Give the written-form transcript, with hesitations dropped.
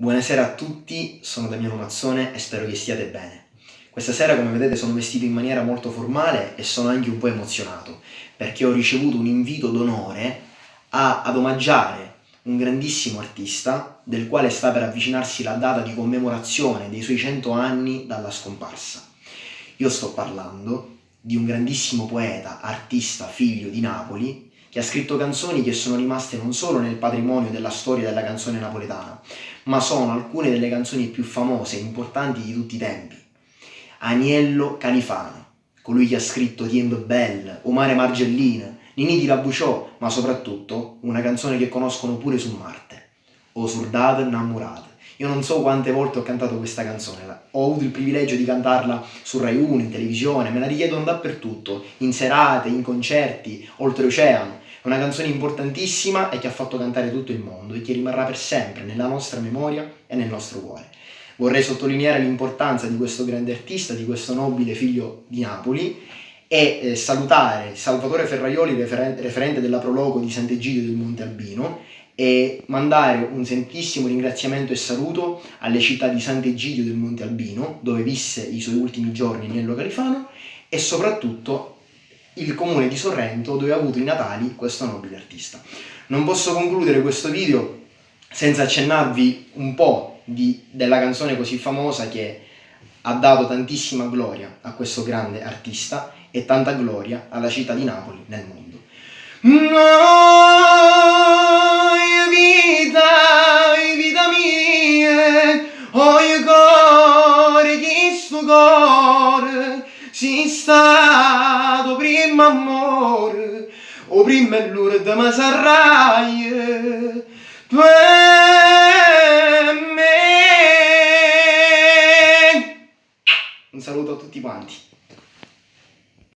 Buonasera a tutti, sono Damiano Mazzone e spero che stiate bene. Questa sera, come vedete, sono vestito in maniera molto formale e sono anche un po' emozionato perché ho ricevuto un invito d'onore ad omaggiare un grandissimo artista del quale sta per avvicinarsi la data di commemorazione dei suoi 100 anni dalla scomparsa. Io sto parlando di un grandissimo poeta, artista, figlio di Napoli, che ha scritto canzoni che sono rimaste non solo nel patrimonio della storia della canzone napoletana, ma sono alcune delle canzoni più famose e importanti di tutti i tempi. Aniello Califano, colui che ha scritto Tiemp Bell, Omare Margellin, Ninì di Rabuciò, ma soprattutto una canzone che conoscono pure su Marte, O Surdad Namurat. Io non so quante volte ho cantato questa canzone, ho avuto il privilegio di cantarla su Rai 1, in televisione, me la richiedono dappertutto, in serate, in concerti, oltreoceano. È una canzone importantissima e che ha fatto cantare tutto il mondo e che rimarrà per sempre nella nostra memoria e nel nostro cuore. Vorrei sottolineare l'importanza di questo grande artista, di questo nobile figlio di Napoli e salutare Salvatore Ferraioli, referente della Proloco di Sant'Egidio del Monte Albino, e mandare un sentissimo ringraziamento e saluto alle città di Sant'Egidio del Monte Albino, dove visse i suoi ultimi giorni Agnello Califano, e soprattutto il comune di Sorrento, dove ha avuto i natali questo nobile artista. Non posso concludere questo video senza accennarvi un po' della canzone così famosa che ha dato tantissima gloria a questo grande artista e tanta gloria alla città di Napoli nel mondo. Noi vita mia, oi cuore, chi sto cuore, si stato prima amore, o prima è l'ora di me sarrai, per me. Un saluto a tutti quanti.